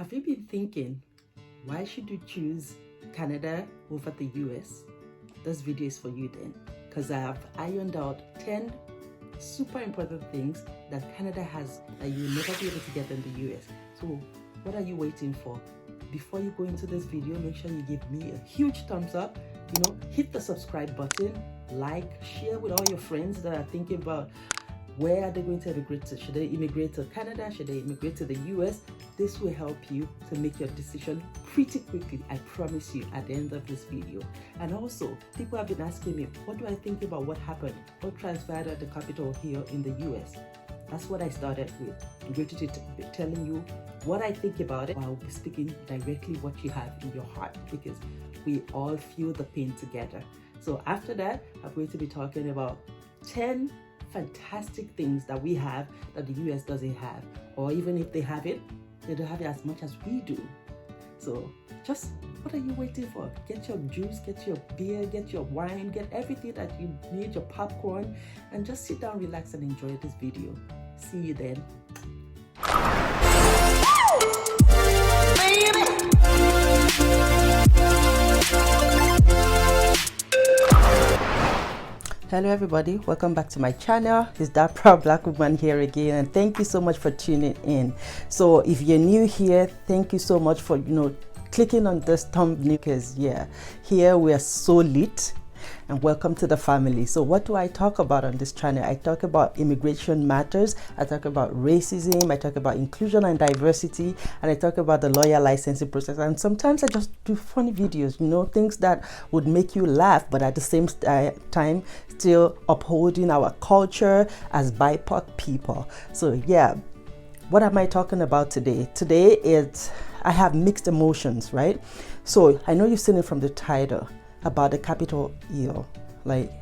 Have you been thinking, why should you choose Canada over the US? This video is for you then, because I have ironed out 10 super important things that Canada has that you'll never be able to get in the US. So what are you waiting for? Before you go into this video, make sure you give me a huge thumbs up. Hit the subscribe button, like, share with all your friends that are thinking about where are they going to immigrate to. Should they immigrate to Canada? Should they immigrate to the US? This will help you to make your decision pretty quickly, I promise you, at the end of this video. And also, people have been asking me, what do I think about what happened? What transpired at the Capitol here in the US? That's what I started with. I'm going to be telling you what I think about it. I'll be speaking directly what you have in your heart, because we all feel the pain together. So after that, I'm going to be talking about 10 fantastic things that we have that the US doesn't have, or even if they have it, they don't have it as much as we do. So just, what are you waiting for? Get your juice, get your beer, get your wine, get everything that you need, your popcorn, and just sit down, relax, and enjoy this video. See you then. Hello everybody, welcome back to my channel. It's that proud black woman here again, and thank you so much for tuning in. So if you're new here, thank you so much for clicking on this thumbnail, because here we are so lit, and welcome to the family. So what do I talk about on this channel? I talk about immigration matters, I talk about racism, I talk about inclusion and diversity, and I talk about the lawyer licensing process. And sometimes I just do funny videos, things that would make you laugh, but at the same time still upholding our culture as BIPOC people. So what am I talking about today? Today I have mixed emotions, right? So I know you've seen it from the title about the Capitol Hill. Like,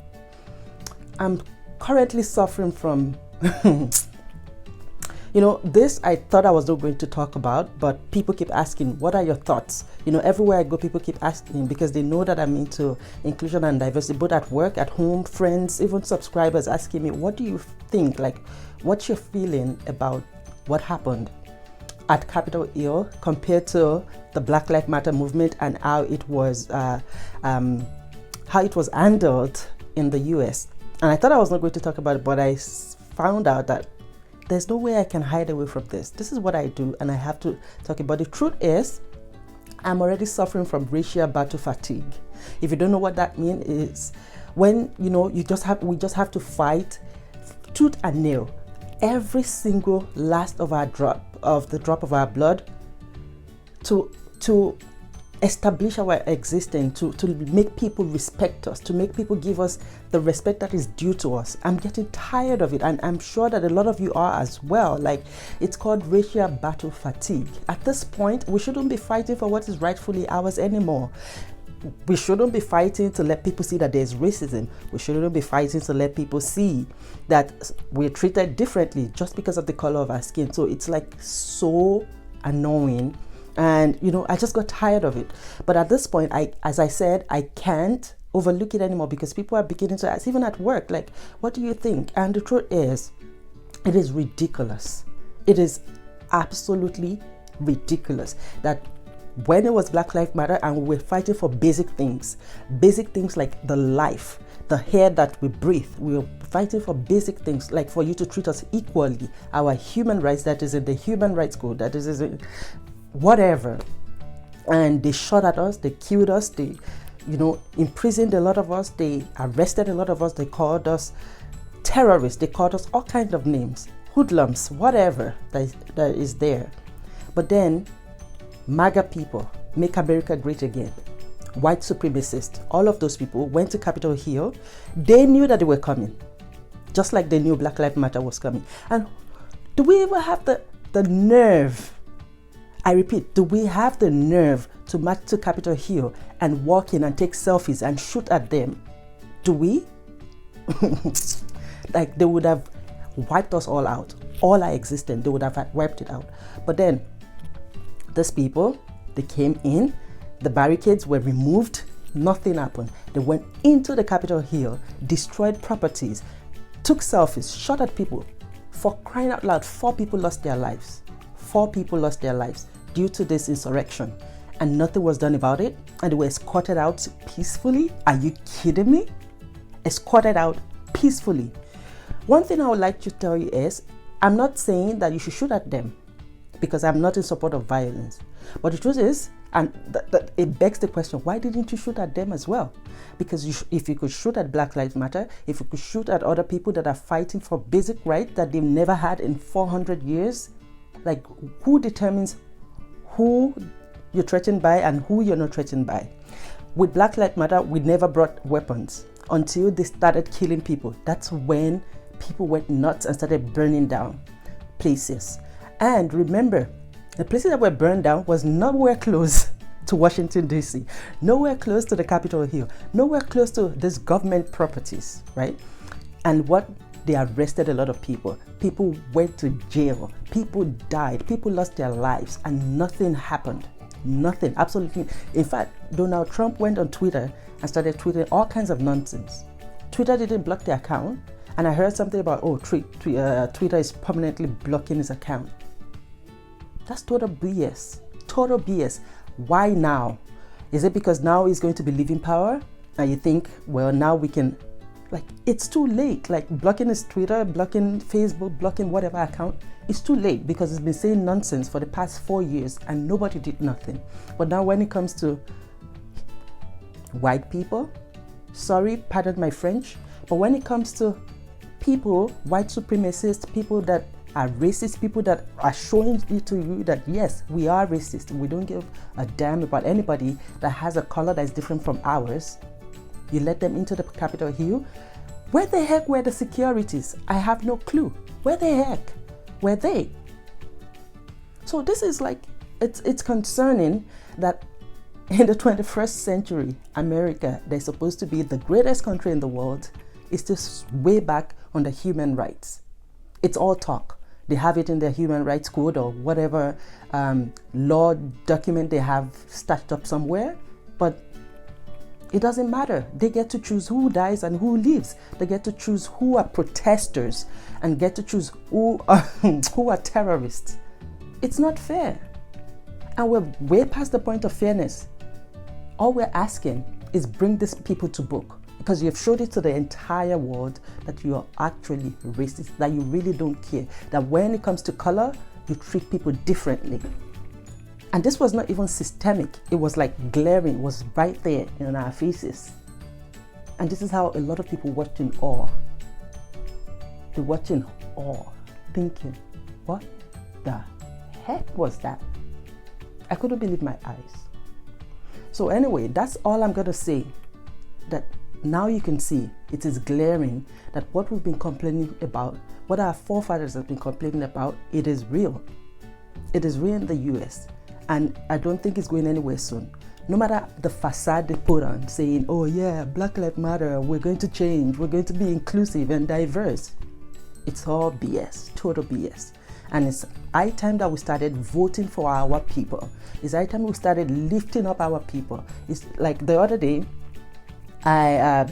I'm currently suffering from this I thought I was not going to talk about, but people keep asking, what are your thoughts? Everywhere I go, people keep asking, because they know that I'm into inclusion and diversity, both at work, at home, friends, even subscribers asking me, what do you think? Like, what's your feeling about what happened at Capitol Hill compared to the Black Lives Matter movement and how it was handled in the US? And I thought I was not going to talk about it, but I found out that there's no way I can hide away from this. This is what I do, and I have to talk about it. The truth is, I'm already suffering from racial battle fatigue. If you don't know what that means, is when we just have to fight tooth and nail every single last of the drop of our blood to establish our existence, to make people respect us, to make people give us the respect that is due to us. I'm getting tired of it, and I'm sure that a lot of you are as well. Like, it's called racial battle fatigue. At this point, we shouldn't be fighting for what is rightfully ours anymore. We shouldn't be fighting to let people see that there's racism. We shouldn't be fighting to let people see that we're treated differently just because of the color of our skin. So it's like so annoying. And I just got tired of it. But at this point, as I said, I can't overlook it anymore, because people are beginning to ask, even at work, like, what do you think? And the truth is, it is ridiculous. It is absolutely ridiculous that when it was Black Lives Matter and we were fighting for basic things like the life, the air that we breathe, we were fighting for basic things, like for you to treat us equally, our human rights that is in the Human Rights Code, that is in whatever. And they shot at us, they killed us, they imprisoned a lot of us, they arrested a lot of us, they called us terrorists, they called us all kinds of names, hoodlums, whatever that is there. But then MAGA people, Make America Great Again, white supremacists, all of those people went to Capitol Hill. They knew that they were coming, just like they knew Black Lives Matter was coming. And do we ever have the nerve? I repeat, do we have the nerve to march to Capitol Hill and walk in and take selfies and shoot at them? Do we? Like, they would have wiped us all out, all our existence, they would have wiped it out. But then these people, they came in, the barricades were removed, nothing happened. They went into the Capitol Hill, destroyed properties, took selfies, shot at people. For crying out loud, 4 people lost their lives. 4 people lost their lives. due to this insurrection, and nothing was done about it, and they were escorted out peacefully. Are you kidding me? Escorted out peacefully. One thing I would like to tell you is, I'm not saying that you should shoot at them, because I'm not in support of violence. But the truth is, and it begs the question, why didn't you shoot at them as well? Because if you could shoot at Black Lives Matter, if you could shoot at other people that are fighting for basic rights that they've never had in 400 years, like, who determines who you're threatened by and who you're not threatened by? With Black Lives Matter, we never brought weapons until they started killing people. That's when people went nuts and started burning down places. And remember, the places that were burned down was nowhere close to Washington, D.C., nowhere close to the Capitol Hill, nowhere close to these government properties, right? And what they arrested a lot of people. People went to jail. People died. People lost their lives, and nothing happened. Nothing, absolutely. In fact, Donald Trump went on Twitter and started tweeting all kinds of nonsense. Twitter didn't block the account, and I heard something about, Twitter is permanently blocking his account. That's total BS. Total BS. Why now? Is it because now he's going to be leaving power? And you think, well, now we can, like, it's too late. Like, blocking his Twitter, blocking Facebook, blocking whatever account, it's too late, because he's been saying nonsense for the past 4 years and nobody did nothing. But now when it comes to white people, sorry, pardon my French, but when it comes to people, white supremacists, people that are racist, people that are showing it to you that yes, we are racist, we don't give a damn about anybody that has a color that is different from ours, you let them into the Capitol Hill. Where the heck were the securities? I have no clue. Where the heck were they? So this is like, it's concerning that in the 21st century, America, they're supposed to be the greatest country in the world, is just way back on the human rights. It's all talk. They have it in their human rights code or whatever law document they have stashed up somewhere, but it doesn't matter. They get to choose who dies and who lives. They get to choose who are protesters and get to choose who are terrorists. It's not fair. And we're way past the point of fairness. All we're asking is bring these people to book, because you have showed it to the entire world that you are actually racist, that you really don't care, that when it comes to color, you treat people differently. And this was not even systemic. It was like glaring, it was right there in our faces. And this is how a lot of people watch in awe. They watch in awe, thinking, what the heck was that? I couldn't believe my eyes. So anyway, that's all I'm going to say. That now you can see it is glaring that what we've been complaining about, what our forefathers have been complaining about, it is real. It is real in the US. And I don't think it's going anywhere soon. No matter the facade they put on, saying, oh yeah, Black Lives Matter, we're going to change, we're going to be inclusive and diverse. It's all BS, total BS. And it's high time that we started voting for our people. It's high time we started lifting up our people. It's like the other day,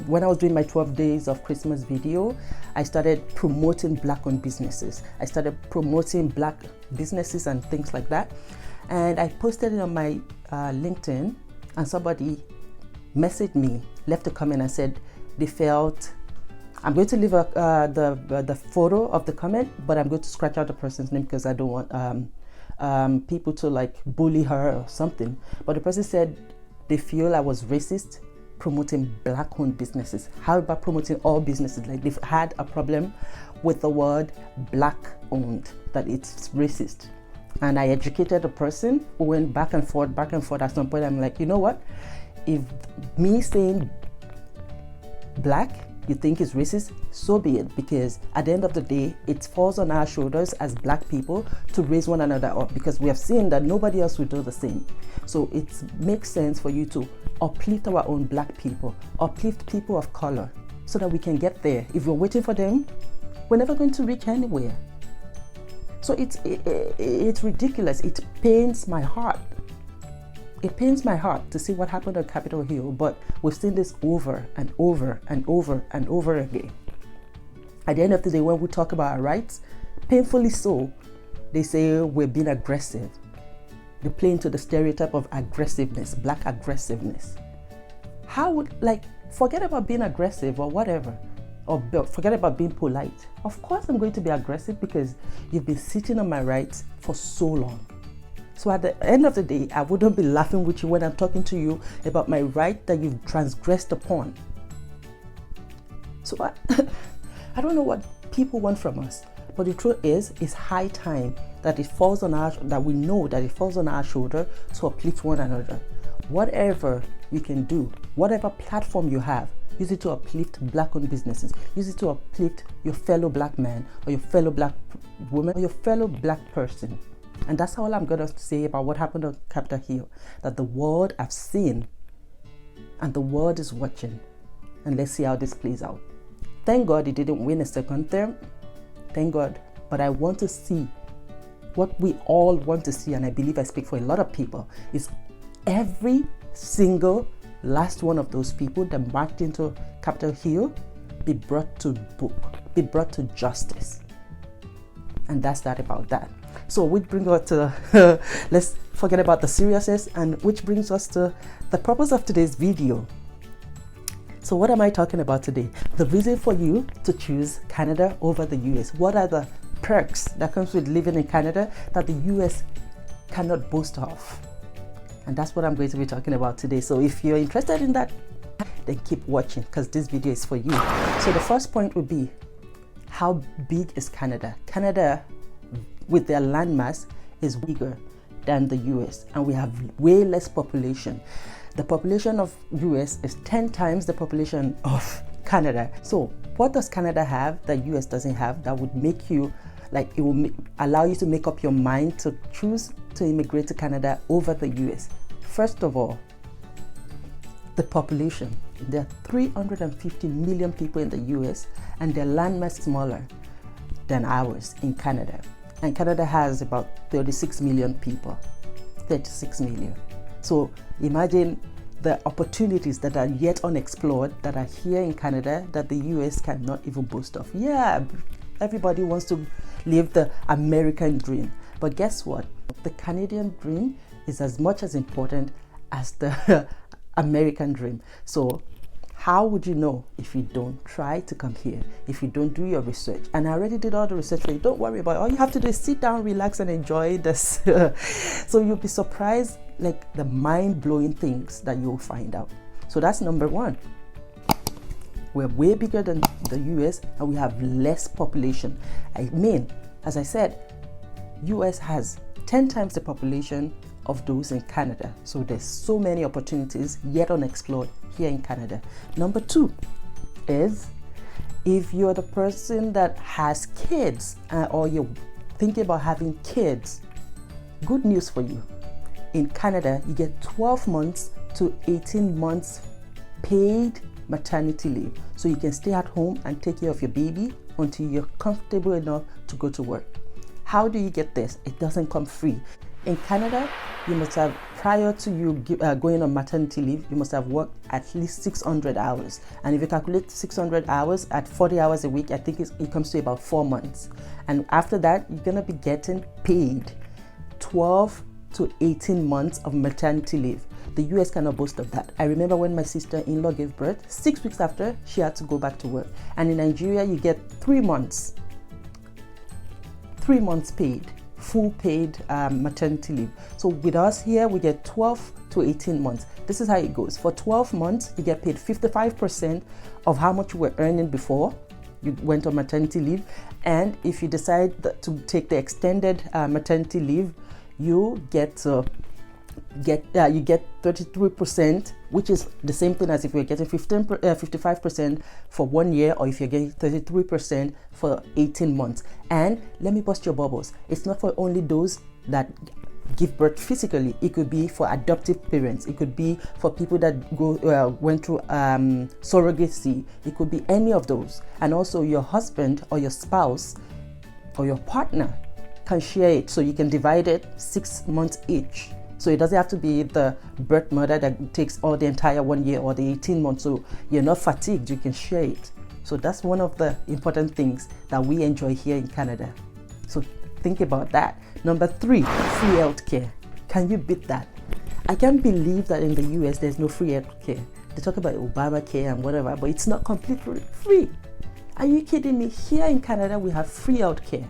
when I was doing my 12 days of Christmas video, I started promoting Black-owned businesses. I started promoting Black businesses and things like that. And I posted it on my LinkedIn, and somebody messaged me, left a comment and said they felt, I'm going to leave the photo of the comment, but I'm going to scratch out the person's name because I don't want people to like bully her or something. But the person said they feel I was racist promoting Black-owned businesses. How about promoting all businesses? Like they've had a problem with the word Black-owned, that it's racist. And I educated the person who went back and forth. At some point, I'm like, you know what? If me saying Black, you think is racist, so be it. Because at the end of the day, it falls on our shoulders as Black people to raise one another up. Because we have seen that nobody else will do the same. So it makes sense for you to uplift our own Black people, uplift people of color, so that we can get there. If we're waiting for them, we're never going to reach anywhere. So it's ridiculous. It pains my heart. It pains my heart to see what happened on Capitol Hill, but we've seen this over and over and over and over again. At the end of the day, when we talk about our rights, painfully so, they say we're being aggressive. They play into the stereotype of aggressiveness, black aggressiveness. How would, like, forget about being aggressive or whatever, or forget about being polite. Of course I'm going to be aggressive because you've been sitting on my rights for so long. So at the end of the day, I wouldn't be laughing with you when I'm talking to you about my right that you've transgressed upon. So I don't know what people want from us, but the truth is, it's high time that it falls on that we know that it falls on our shoulder to uplift one another. Whatever you can do, whatever platform you have, use it to uplift black-owned businesses. Use it to uplift your fellow black man or your fellow black woman or your fellow black person. And that's all I'm going to say about what happened on Capitol Hill. That the world have seen and the world is watching. And let's see how this plays out. Thank God he didn't win a second term. Thank God. But I want to see what we all want to see, and I believe I speak for a lot of people, is every single last one of those people that marched into Capitol Hill be brought to book, be brought to justice. And that's that about that. So which brings us to, let's forget about the seriousness, and which brings us to the purpose of today's video. So what am I talking about today? The reason for you to choose Canada over the US. What are the perks that comes with living in Canada that the US cannot boast of? And that's what I'm going to be talking about today. So if you're interested in that, then keep watching because this video is for you. So the first point would be, how big is Canada? Canada, with their landmass, is bigger than the US, and we have way less population. The population of US is 10 times the population of Canada. So what does Canada have that US doesn't have that would make you, like, it will allow you to make up your mind to choose to immigrate to Canada over the US? First of all, the population. There are 350 million people in the US, and their landmass is smaller than ours in Canada. And Canada has about 36 million people. 36 million. So imagine the opportunities that are yet unexplored that are here in Canada that the US cannot even boast of. Yeah, everybody wants to live the American dream. But guess what? The Canadian dream is as much as important as the American dream. So how would you know if you don't try to come here, if you don't do your research? And I already did all the research for you. Don't worry about it. All you have to do is sit down, relax, and enjoy this. So you'll be surprised, like the mind-blowing things that you'll find out. So that's number one. We're way bigger than the US, and we have less population. I mean, as I said, US has 10 times the population of those in Canada. So there's so many opportunities yet unexplored here in Canada. Number two is, if you're the person that has kids or you're thinking about having kids, good news for you. In Canada, you get 12 months to 18 months paid maternity leave. So you can stay at home and take care of your baby until you're comfortable enough to go to work. How do you get this? It doesn't come free. In Canada, you must have, prior to you going on maternity leave, you must have worked at least 600 hours. And if you calculate 600 hours at 40 hours a week, I think it comes to about 4 months. And after that, you're going to be getting paid 12 to 18 months of maternity leave. The US cannot boast of that. I remember when my sister-in-law gave birth, 6 weeks after, she had to go back to work. And in Nigeria, you get 3 months. 3 months paid. Full paid maternity leave. So with us here, we get 12 to 18 months. This is how it goes. For 12 months, you get paid 55% of how much you were earning before you went on maternity leave. And if you decide to take the extended maternity leave, you get 33%, which is the same thing as if you're getting 55% for 1 year, or if you're getting 33% for 18 months. And let me bust your bubbles. It's not for only those that give birth physically. It could be for adoptive parents. It could be for people that went through surrogacy. It could be any of those. And also your husband or your spouse or your partner can share it. So you can divide it 6 months each. So it doesn't have to be the birth mother that takes all the entire 1 year or the 18 months. So you're not fatigued, you can share it. So that's one of the important things that we enjoy here in Canada. So think about that. Number 3, free healthcare. Can you beat that? I can't believe that in the US there's no free healthcare. They talk about Obamacare and whatever, but it's not completely free. Are you kidding me? Here in Canada, we have free healthcare.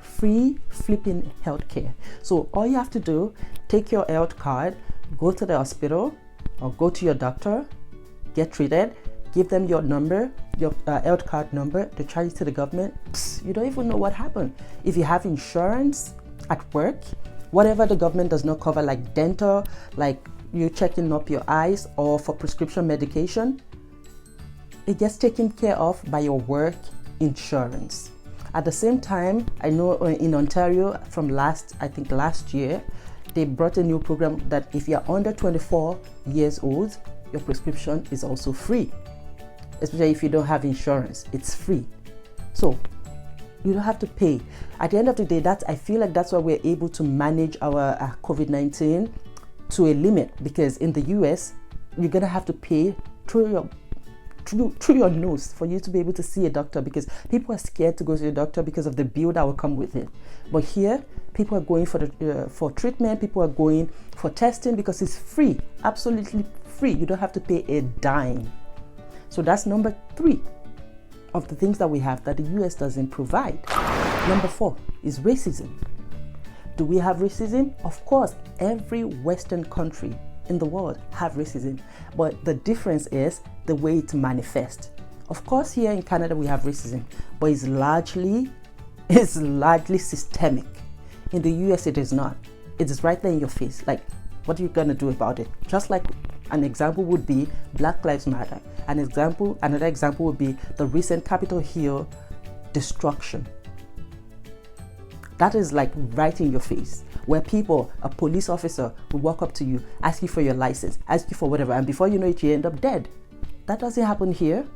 Free flipping healthcare. So all you have to do, take your health card, go to the hospital or go to your doctor, get treated, give them your number, your health card number, they charge it to the government. Psst, you don't even know what happened. If you have insurance at work, whatever the government does not cover, like dental, like you checking up your eyes or for prescription medication, it gets taken care of by your work insurance. At the same time, I know in Ontario from last year, they brought a new program that if you're under 24 years old, your prescription is also free. Especially if you don't have insurance, it's free. So you don't have to pay. At the end of the day, I feel like that's why we're able to manage our COVID-19 to a limit, because in the US, you're gonna have to pay through your nose for you to be able to see a doctor, because people are scared to go to the doctor because of the bill that will come with it. But here, people are going for treatment, people are going for testing because it's free, absolutely free. You don't have to pay a dime. So that's number 3 of the things that we have that the US doesn't provide. Number 4 is racism. Do we have racism? Of course, every Western country in the world have racism, but the difference is the way it manifests. Of course, here in Canada we have racism, but it's largely systemic. In the US, it is not. It is right there in your face. Like, what are you gonna do about it? Just like an example would be Black Lives Matter. Another example would be the recent Capitol Hill destruction. That is like right in your face, where a police officer will walk up to you, ask you for your license, ask you for whatever, and before you know it, you end up dead. That doesn't happen here,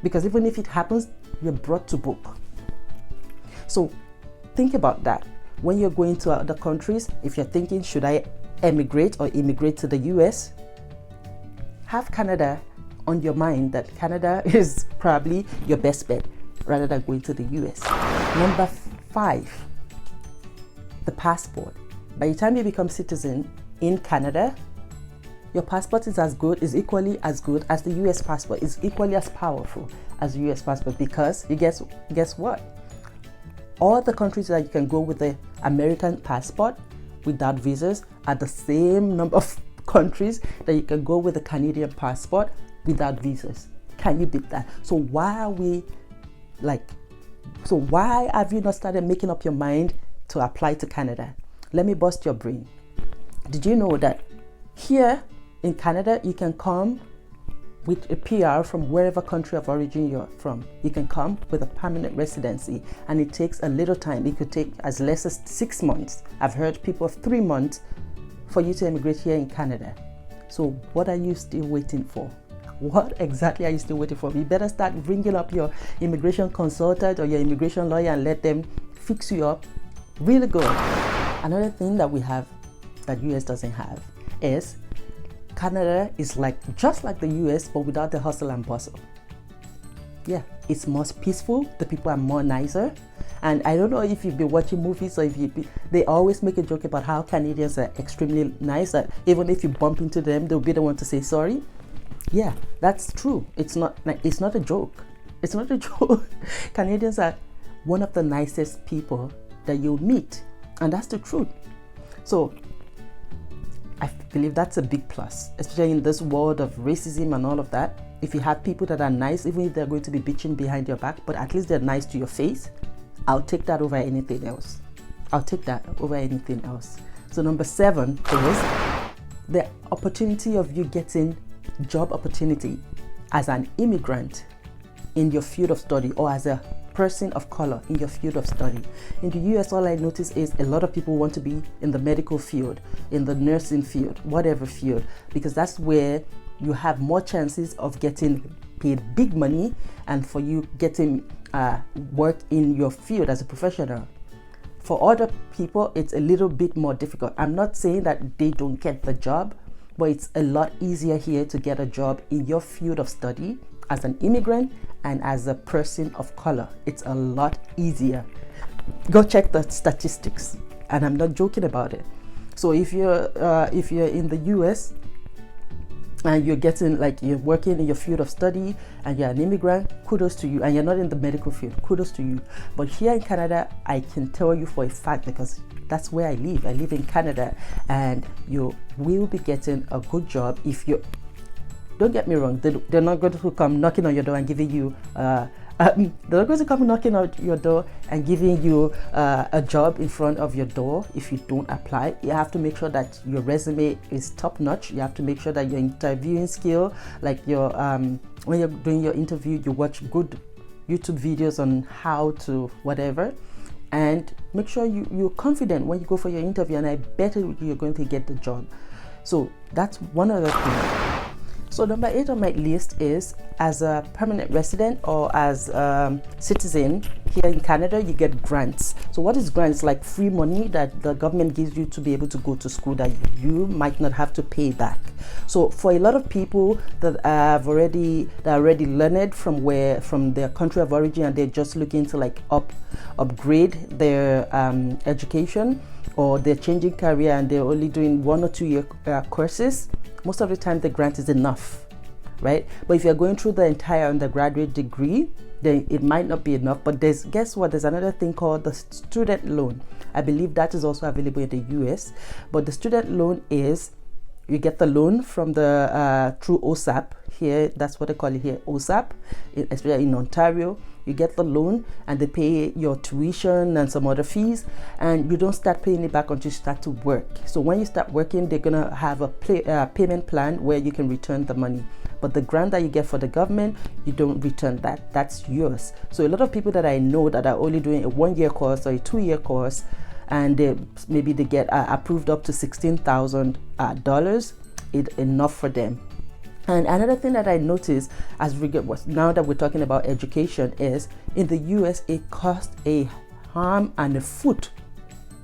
because even if it happens, you're brought to book. So think about that. When you're going to other countries, if you're thinking, should I emigrate or immigrate to the US? Have Canada on your mind, that Canada is probably your best bet rather than going to the US. Number 5, the passport. By the time you become citizen in Canada, your passport is equally as good as the US passport, is equally as powerful as the US passport, because you guess what? All the countries that you can go with the American passport without visas are the same number of countries that you can go with the Canadian passport without visas. Can you beat that? So why have you not started making up your mind to apply to Canada? Let me bust your brain. Did you know that here in Canada, you can come with a PR from wherever country of origin you're from? You can come with a permanent residency, and it takes a little time. It could take as less as 6 months. I've heard people of 3 months for you to immigrate here in Canada. So what are you still waiting for? What exactly are you still waiting for? You better start ringing up your immigration consultant or your immigration lawyer and let them fix you up really good. Another thing that we have that US doesn't have is Canada is just like the US, but without the hustle and bustle. Yeah, it's more peaceful. The people are more nicer. And I don't know if you've been watching movies or they always make a joke about how Canadians are extremely nice. That even if you bump into them, they'll be the one to say sorry. Yeah, that's true. It's not a joke. It's not a joke. Canadians are one of the nicest people that you'll meet, and that's the truth. So I believe that's a big plus, especially in this world of racism and all of that. If you have people that are nice, even if they're going to be bitching behind your back, but at least they're nice to your face, I'll take that over anything else. So number 7 is the opportunity of you getting job opportunity as an immigrant in your field of study, or as a person of color in your field of study. In the US, all I notice is a lot of people want to be in the medical field, in the nursing field, whatever field, because that's where you have more chances of getting paid big money and for you getting work in your field as a professional. For other people, it's a little bit more difficult. I'm not saying that they don't get the job, but it's a lot easier here to get a job in your field of study as an immigrant and as a person of color. It's a lot easier. Go check the statistics, and I'm not joking about it. So if you're in the US and you're getting, like, you're working in your field of study and you're an immigrant, kudos to you. And you're not in the medical field, kudos to you. But here in Canada, I can tell you for a fact, because that's where I live in Canada, and you will be getting a good job if you, don't get me wrong, they're not going to come knocking on your door and giving you they're not going to come knocking on your door and giving you a job in front of your door if you don't apply. You have to make sure that your resume is top notch. You have to make sure that your interviewing skill, like your when you're doing your interview, you watch good YouTube videos on how to whatever, and make sure you're confident when you go for your interview, and I bet you're going to get the job. So that's one other thing. So number 8 on my list is, as a permanent resident or as a citizen here in Canada, you get grants. So what is grants? Like free money that the government gives you to be able to go to school that you might not have to pay back. So for a lot of people that are already learned from their country of origin, and they're just looking to like upgrade their education, or they're changing career and they're only doing 1 or 2 year courses, most of the time the grant is enough, right? But if you're going through the entire undergraduate degree, then it might not be enough. But guess what? There's another thing called the student loan. I believe that is also available in the US. But the student loan is, you get the loan from the through OSAP here. That's what they call it here, OSAP, especially in Ontario. You get the loan and they pay your tuition and some other fees, and you don't start paying it back until you start to work. So when you start working, they're gonna have a payment plan where you can return the money. But the grant that you get for the government, you don't return that. That's yours. So a lot of people that I know that are only doing a 1 year course or a 2 year course, and maybe they get approved up to $16,000, it's enough for them. And another thing that I noticed now that we're talking about education is, in the US, it costs a arm and a foot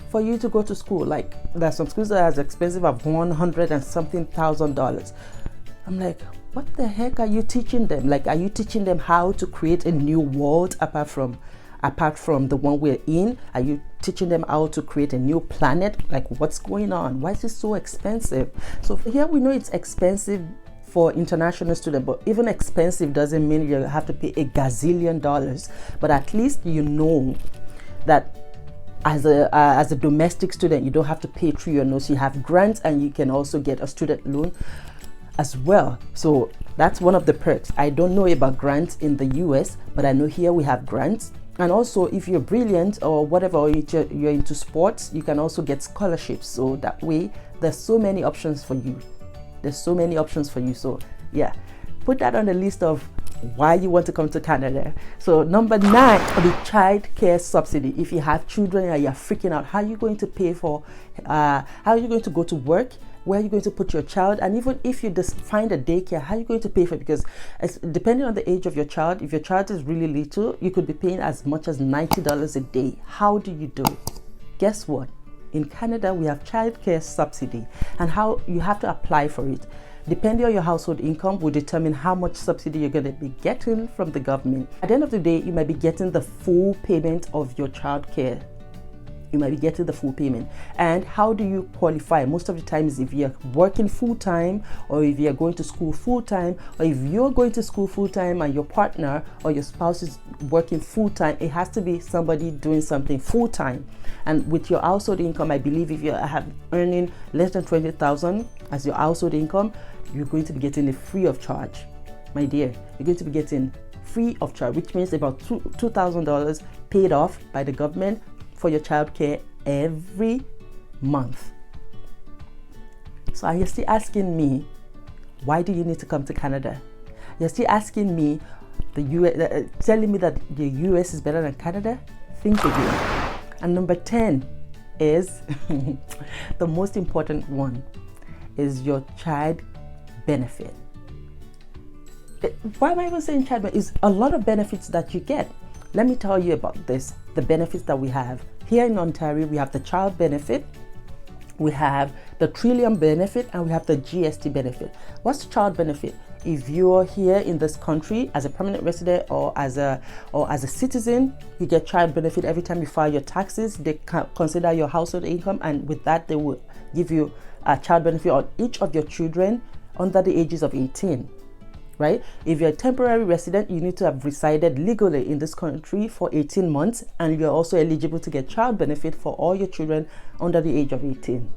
for you to go to school. Like, there's some schools that are as expensive as $100 and something thousand. I'm like, what the heck are you teaching them? Like, are you teaching them how to create a new world apart from the one we're in? Are you teaching them how to create a new planet? Like, what's going on? Why is it so expensive? So here we know it's expensive for international students, but even expensive doesn't mean you have to pay a gazillion dollars. But at least you know that as a domestic student, you don't have to pay through your nose. You have grants, and you can also get a student loan as well. So that's one of the perks. I don't know about grants in the US, but I know here we have grants. And also, if you're brilliant or whatever, or you're into sports, you can also get scholarships. So that way, there's so many options for you. So yeah, put that on the list of why you want to come to Canada. So number 9, the child care subsidy. If you have children and you're freaking out, how are you going to pay for, how are you going to go to work? Where are you going to put your child? And even if you just find a daycare, how are you going to pay for it? Because depending on the age of your child, if your child is really little, you could be paying as much as $90 a day. How do you do it? Guess what? In Canada, we have child care subsidy, and how you have to apply for it. Depending on your household income will determine how much subsidy you're going to be getting from the government. At the end of the day, you might be getting the full payment of your child care. And how do you qualify? Most of the time is if you're working full-time, or if you're going to school full-time, or if you're going to school full-time and your partner or your spouse is working full-time. It has to be somebody doing something full-time. And with your household income, I believe if you have earning less than $20,000 as your household income, you're going to be getting it free of charge. My dear, you're going to be getting free of charge, which means about $2,000 paid off by the government for your child care every month. So are you still asking me, why do you need to come to Canada? You're still asking me, telling me that the US is better than Canada? Think again. And number 10 is the most important one, is your child benefit. Why am I even saying child benefit? It's a lot of benefits that you get. Let me tell you about this, the benefits that we have. Here in Ontario, we have the child benefit, we have the Trillium benefit, and we have the GST benefit. What's the child benefit? if you're here in this country as a permanent resident or as a citizen, you get child benefit every time you file your taxes. They consider your household income, and with that they will give you a child benefit on each of your children under the ages of 18. Right? If you're a temporary resident, you need to have resided legally in this country for 18 months, and you're also eligible to get child benefit for all your children under the age of 18,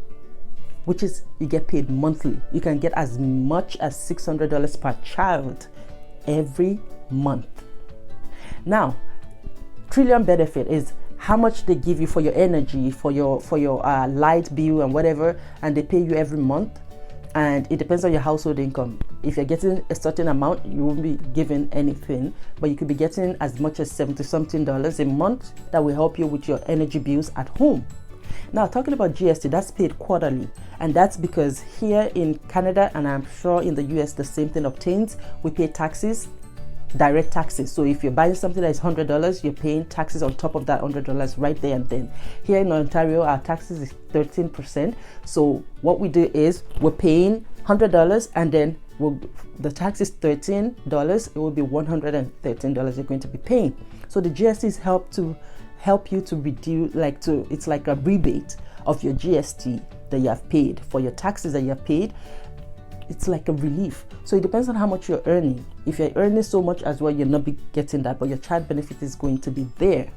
which is you get paid monthly. You can get as much as $600 per child every month. Now, Trillium benefit is how much they give you for your energy, for your light bill and whatever, and they pay you every month. And it depends on your household income. If you're getting a certain amount, you won't be given anything, but you could be getting as much as $70-something a month that will help you with your energy bills at home. Now, talking about GST, that's paid quarterly, and that's because here in Canada, and I'm sure in the US the same thing obtains, we pay taxes, direct taxes. So if you're buying something that is $100, you're paying taxes on top of that $100 right there and then. Here in Ontario, our taxes is 13%. So what we do is we're paying $100, and then the tax is $13. It will be $113 you're going to be paying. So the GSTs help you to reduce, it's like a rebate of your GST that you have paid for your taxes that you have paid. It's like a relief. So it depends on how much you're earning. If you're earning so much as well, you'll not be getting that, but your child benefit is going to be there.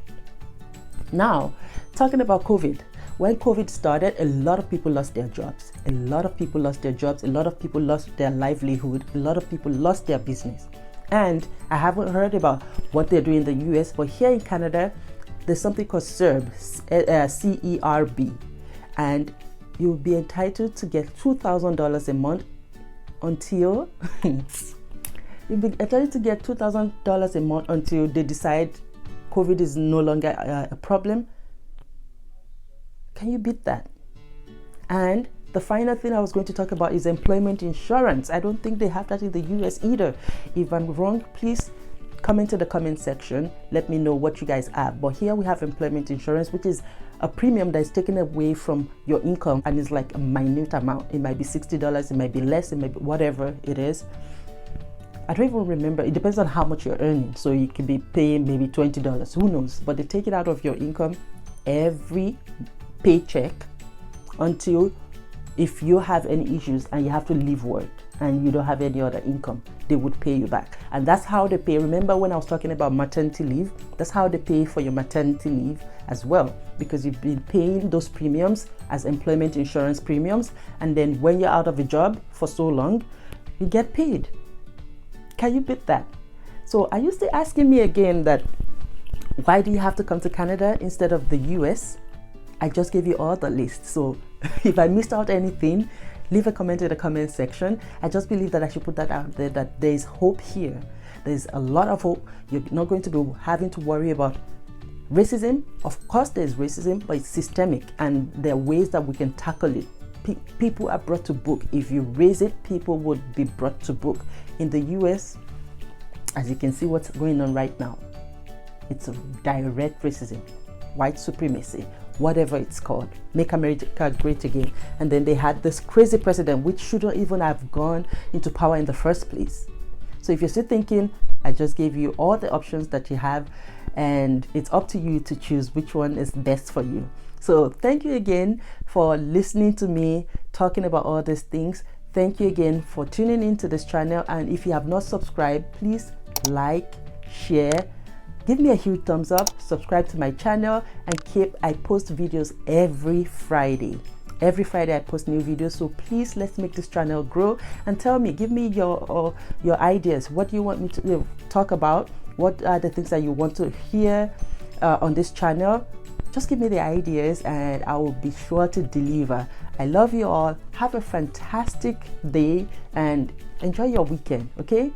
Now, talking about COVID. When COVID started, a lot of people lost their jobs. A lot of people lost their jobs. A lot of people lost their livelihood. A lot of people lost their business. And I haven't heard about what they're doing in the US, but here in Canada, there's something called CERB, C-E-R-B. And you'll be entitled to get $2,000 a month until you'll be entitled to get $2,000 a month until they decide COVID is no longer a problem. Can you beat that? And the final thing I was going to talk about is employment insurance. I don't think they have that in the US either. If I'm wrong, please comment in the comment section. Let me know what you guys have. But here we have employment insurance, which is a premium that is taken away from your income, and is like a minute amount. It might be $60, it might be less, it might be whatever it is. I don't even remember. It depends on how much you're earning. So you could be paying maybe $20, who knows? But they take it out of your income every paycheck until if you have any issues and you have to leave work and you don't have any other income, they would pay you back. And that's how they pay. Remember when I was talking about maternity leave? That's how they pay for your maternity leave as well, because you've been paying those premiums as employment insurance premiums, and then when you're out of a job for so long, you get paid. Can you beat that? So are you still asking me again that why do you have to come to Canada instead of the US? I just gave you all the list. So if I missed out anything, leave a comment in the comment section. I just believe that I should put that out there, that there's hope here. There's a lot of hope. You're not going to be having to worry about racism. Of course there's racism, but it's systemic, and there are ways that we can tackle it. People are brought to book. If you raise it, people would be brought to book. In the US, as you can see what's going on right now, it's a direct racism, white supremacy, whatever it's called, make America great again. And then they had this crazy president which shouldn't even have gone into power in the first place. So if you're still thinking, I just gave you all the options that you have, and it's up to you to choose which one is best for you. So thank you again for listening to me talking about all these things. Thank you again for tuning into this channel, and if you have not subscribed, please like, share, give me a huge thumbs up, subscribe to my channel, and I post videos every Friday. Every Friday I post new videos, so please let's make this channel grow. And tell me, give me your ideas. What do you want me to talk about? What are the things that you want to hear on this channel? Just give me the ideas and I will be sure to deliver. I love you all. Have a fantastic day and enjoy your weekend, okay?